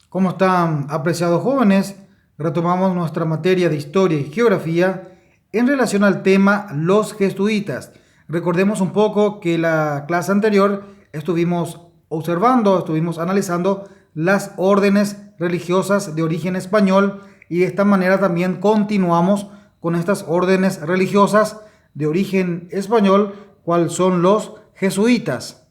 ¿Cómo están, apreciados jóvenes? Retomamos nuestra materia de historia y geografía en relación al tema los jesuitas. Recordemos un poco que la clase anterior estuvimos observando, estuvimos analizando las órdenes religiosas de origen español y de esta manera también continuamos con estas órdenes religiosas de origen español, cuáles son los jesuitas.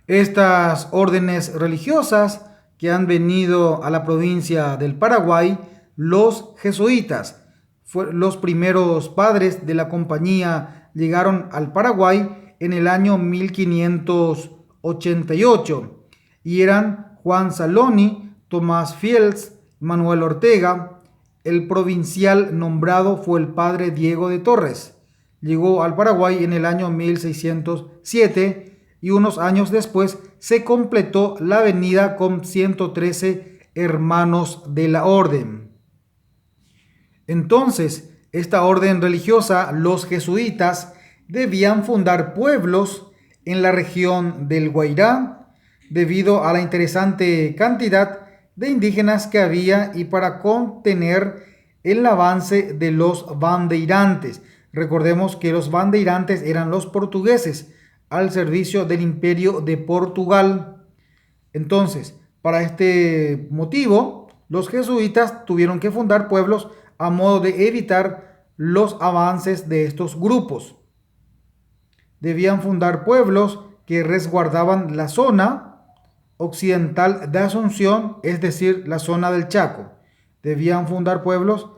Estas órdenes religiosas que han venido a la provincia del Paraguay, los jesuitas, los primeros padres de la compañía llegaron al Paraguay en el año 1588 y eran Juan Saloni, Tomás Fields, Manuel Ortega. El provincial nombrado fue el padre Diego de Torres. Llegó al Paraguay en el año 1607 y unos años después se completó la avenida con 113 hermanos de la orden. Entonces, esta orden religiosa, los jesuitas, debían fundar pueblos en la región del Guairá debido a la interesante cantidad de indígenas que había y para contener el avance de los bandeirantes. Recordemos que los bandeirantes eran los portugueses al servicio del Imperio de Portugal. Entonces, para este motivo, los jesuitas tuvieron que fundar pueblos a modo de evitar los avances de estos grupos. Debían fundar pueblos que resguardaban la zona occidental de Asunción, es decir, la zona del Chaco. Debían fundar pueblos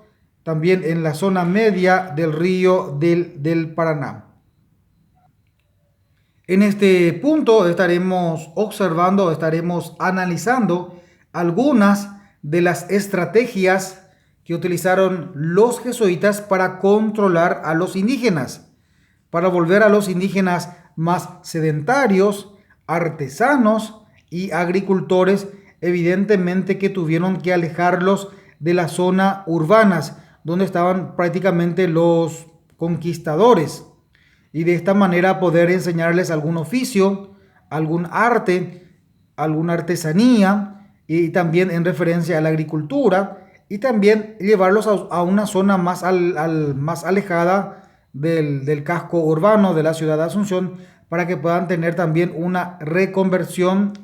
también en la zona media del río del Paraná. En este punto estaremos observando, estaremos analizando algunas de las estrategias que utilizaron los jesuitas para controlar a los indígenas, para volver a los indígenas más sedentarios, artesanos y agricultores, evidentemente que tuvieron que alejarlos de las zonas urbanas, donde estaban prácticamente los conquistadores, y de esta manera poder enseñarles algún oficio, algún arte, alguna artesanía, y también en referencia a la agricultura, y también llevarlos a una zona más alejada del casco urbano de la ciudad de Asunción, para que puedan tener también una reconversión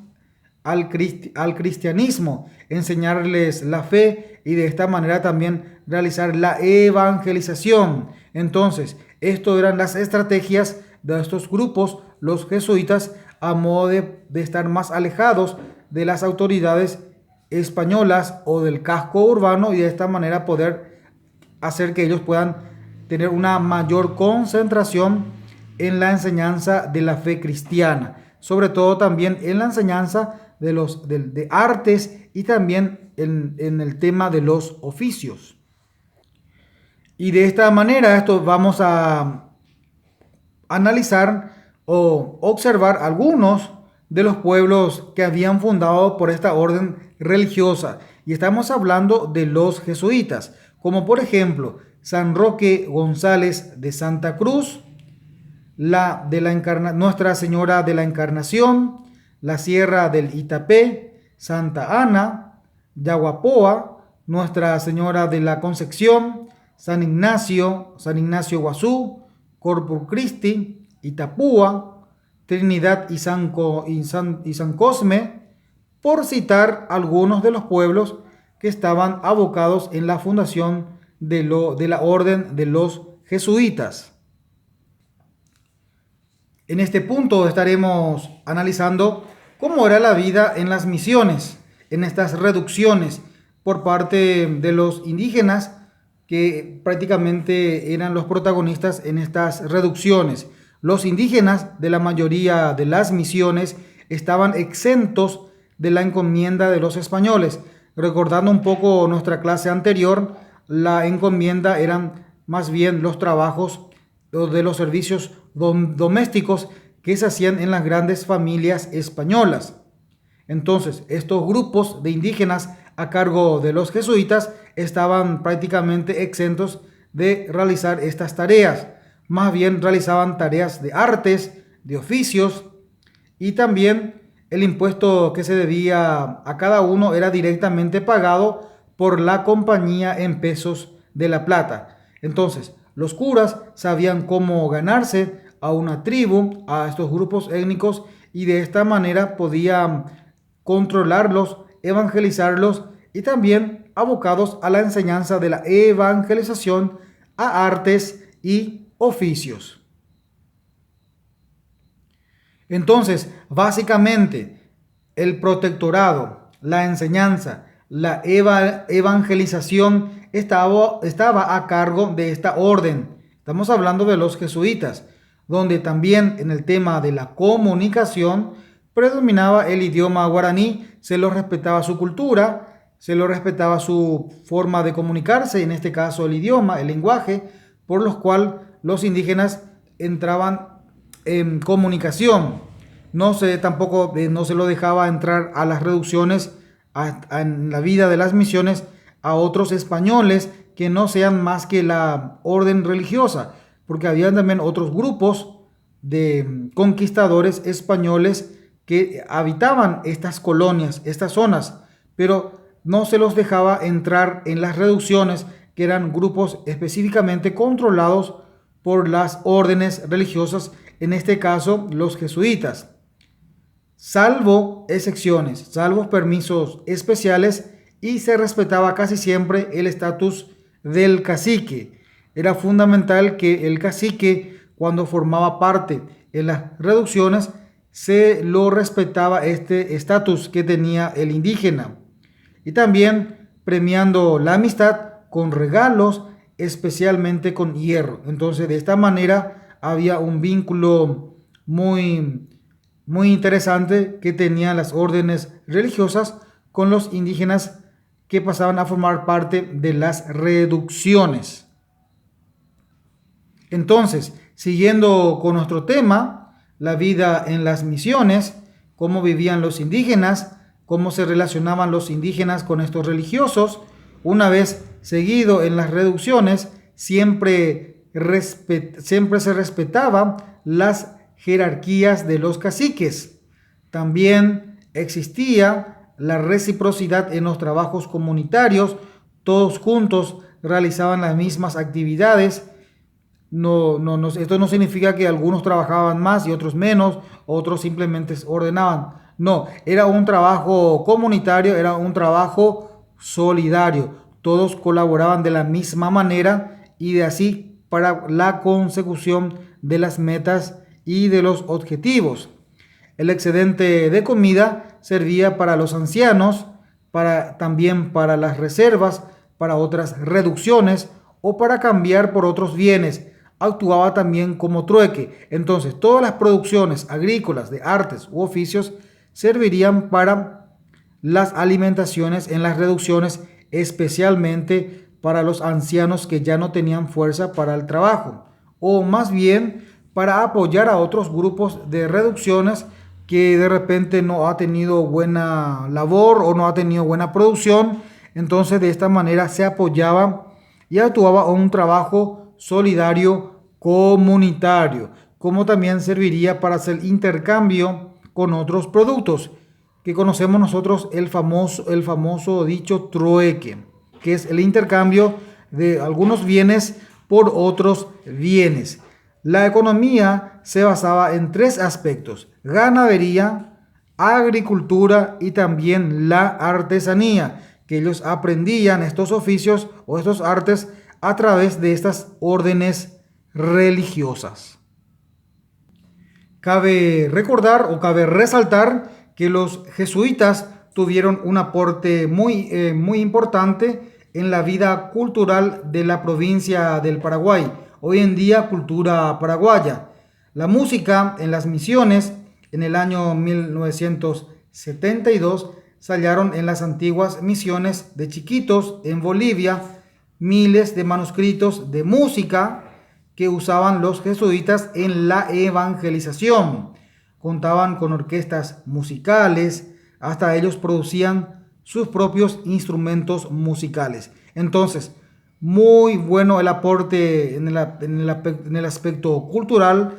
al cristianismo, enseñarles la fe y de esta manera también realizar la evangelización. Entonces, esto eran las estrategias de estos grupos, los jesuitas, a modo de estar más alejados de las autoridades españolas o del casco urbano y de esta manera poder hacer que ellos puedan tener una mayor concentración en la enseñanza de la fe cristiana, sobre todo también en la enseñanza de artes y también en el tema de los oficios. Y de esta manera esto vamos a analizar o observar algunos de los pueblos que habían fundado por esta orden religiosa. Y estamos hablando de los jesuitas, como por ejemplo San Roque González de Santa Cruz, Nuestra Señora de la Encarnación, la Sierra del Itapé, Santa Ana, Yaguapoa, Nuestra Señora de la Concepción, San Ignacio Guazú, Corpus Christi, Itapúa, Trinidad y San Cosme, por citar algunos de los pueblos que estaban abocados en la fundación de la orden de los jesuitas. En este punto estaremos analizando cómo era la vida en las misiones, en estas reducciones por parte de los indígenas, que prácticamente eran los protagonistas en estas reducciones. Los indígenas de la mayoría de las misiones estaban exentos de la encomienda de los españoles. Recordando un poco nuestra clase anterior, la encomienda eran más bien los trabajos de los servicios domésticos que se hacían en las grandes familias españolas. Entonces, estos grupos de indígenas a cargo de los jesuitas estaban prácticamente exentos de realizar estas tareas. Más bien realizaban tareas de artes, de oficios y también el impuesto que se debía a cada uno era directamente pagado por la compañía en pesos de la plata. Entonces, los curas sabían cómo ganarse a una tribu, a estos grupos étnicos, y de esta manera podían controlarlos, evangelizarlos y también abocados a la enseñanza de la evangelización, a artes y oficios. Entonces, básicamente, el protectorado, la enseñanza, la evangelización estaba a cargo de esta orden. Estamos hablando de los jesuitas, donde también en el tema de la comunicación predominaba el idioma guaraní, se lo respetaba su cultura, se lo respetaba su forma de comunicarse, en este caso el idioma, el lenguaje, por los cuales los indígenas entraban en comunicación. No se lo dejaba entrar a las reducciones, en la vida de las misiones, a otros españoles que no sean más que la orden religiosa, porque había también otros grupos de conquistadores españoles que habitaban estas colonias, estas zonas, pero no se los dejaba entrar en las reducciones, que eran grupos específicamente controlados por las órdenes religiosas, en este caso los jesuitas. Salvo excepciones, salvo permisos especiales, y se respetaba casi siempre el estatus del cacique. Era fundamental que el cacique, cuando formaba parte en las reducciones, se lo respetaba este estatus que tenía el indígena. Y también premiando la amistad con regalos, especialmente con hierro. Entonces, de esta manera había un vínculo muy interesante que tenían las órdenes religiosas con los indígenas que pasaban a formar parte de las reducciones. Entonces, siguiendo con nuestro tema, la vida en las misiones, cómo vivían los indígenas, cómo se relacionaban los indígenas con estos religiosos. Una vez seguido en las reducciones, siempre se respetaban las jerarquías de los caciques. También existía la reciprocidad en los trabajos comunitarios, todos juntos realizaban las mismas actividades. Esto no significa que algunos trabajaban más y otros menos, otros simplemente ordenaban. No, era un trabajo comunitario, era un trabajo solidario. Todos colaboraban de la misma manera y de así para la consecución de las metas y de los objetivos. El excedente de comida servía para los ancianos, también para las reservas, para otras reducciones o para cambiar por otros bienes. Actuaba también como trueque. Entonces, todas las producciones agrícolas, de artes u oficios servirían para las alimentaciones en las reducciones, especialmente para los ancianos que ya no tenían fuerza para el trabajo, o más bien para apoyar a otros grupos de reducciones que de repente no ha tenido buena labor o no ha tenido buena producción. Entonces, de esta manera se apoyaba y actuaba un trabajo solidario comunitario, como también serviría para hacer intercambio con otros productos, que conocemos nosotros el famoso dicho trueque, que es el intercambio de algunos bienes por otros bienes. La economía se basaba en tres aspectos: ganadería, agricultura y también la artesanía, que ellos aprendían estos oficios o estos artes a través de estas órdenes religiosas. Cabe recordar o cabe resaltar que los jesuitas tuvieron un aporte muy importante en la vida cultural de la provincia del Paraguay, hoy en día cultura paraguaya. La música en las misiones en el año 1972 se hallaron en las antiguas misiones de Chiquitos en Bolivia miles de manuscritos de música que usaban los jesuitas en la evangelización. Contaban con orquestas musicales, hasta ellos producían sus propios instrumentos musicales. Entonces, muy bueno el aporte en el aspecto cultural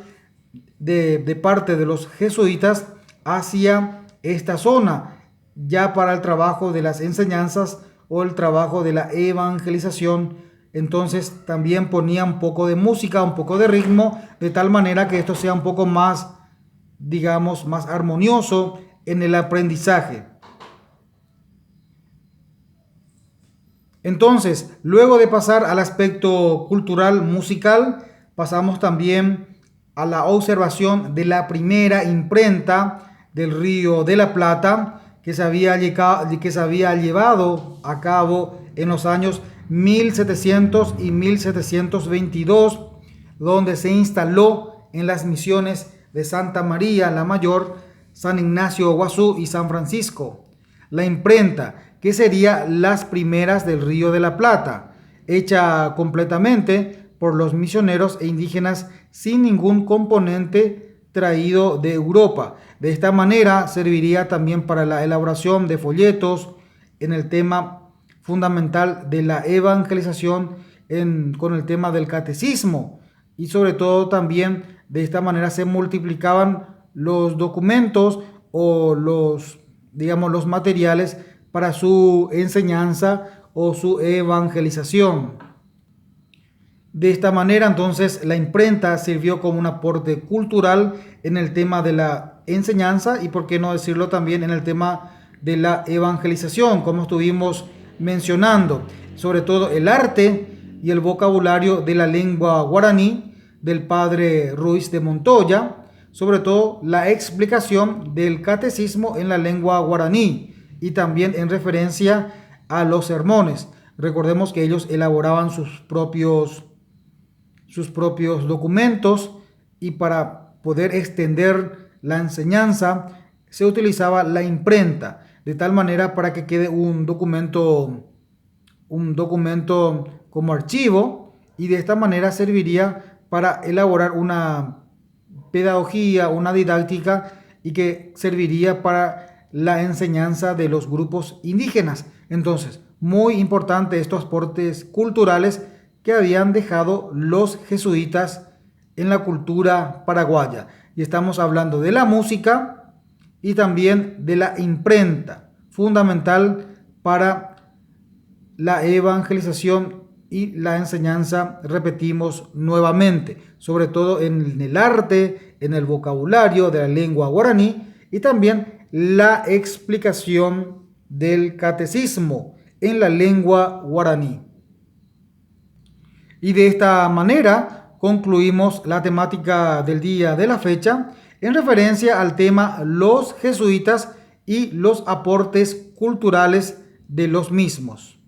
de parte de los jesuitas hacia esta zona ya para el trabajo de las enseñanzas o el trabajo de la evangelización. Entonces también ponía un poco de música, un poco de ritmo, de tal manera que esto sea un poco más, digamos, más armonioso en el aprendizaje. Entonces, luego de pasar al aspecto cultural musical, pasamos también a la observación de la primera imprenta del Río de la Plata que se había llevado a cabo en los años 1700 y 1722, donde se instaló en las misiones de Santa María la Mayor, San Ignacio Guazú y San Francisco. La imprenta, que sería las primeras del Río de la Plata, hecha completamente por los misioneros e indígenas sin ningún componente traído de Europa. De esta manera serviría también para la elaboración de folletos en el tema fundamental de la evangelización con el tema del catecismo, y sobre todo también de esta manera se multiplicaban los documentos o los materiales para su enseñanza o su evangelización. De esta manera, entonces, la imprenta sirvió como un aporte cultural en el tema de la enseñanza y, por qué no decirlo, también en el tema de la evangelización, como estuvimos mencionando, sobre todo el arte y el vocabulario de la lengua guaraní del padre Ruiz de Montoya, sobre todo la explicación del catecismo en la lengua guaraní y también en referencia a los sermones. Recordemos que ellos elaboraban sus propios documentos, y para poder extender la enseñanza se utilizaba la imprenta, de tal manera para que quede un documento como archivo, y de esta manera serviría para elaborar una pedagogía, una didáctica, y que serviría para la enseñanza de los grupos indígenas. Entonces, muy importante estos aportes culturales que habían dejado los jesuitas en la cultura paraguaya. Y estamos hablando de la música y también de la imprenta, fundamental para la evangelización y la enseñanza, repetimos nuevamente, sobre todo en el arte, en el vocabulario de la lengua guaraní, y también la explicación del catecismo en la lengua guaraní. Y de esta manera concluimos la temática del día de la fecha en referencia al tema los jesuitas y los aportes culturales de los mismos.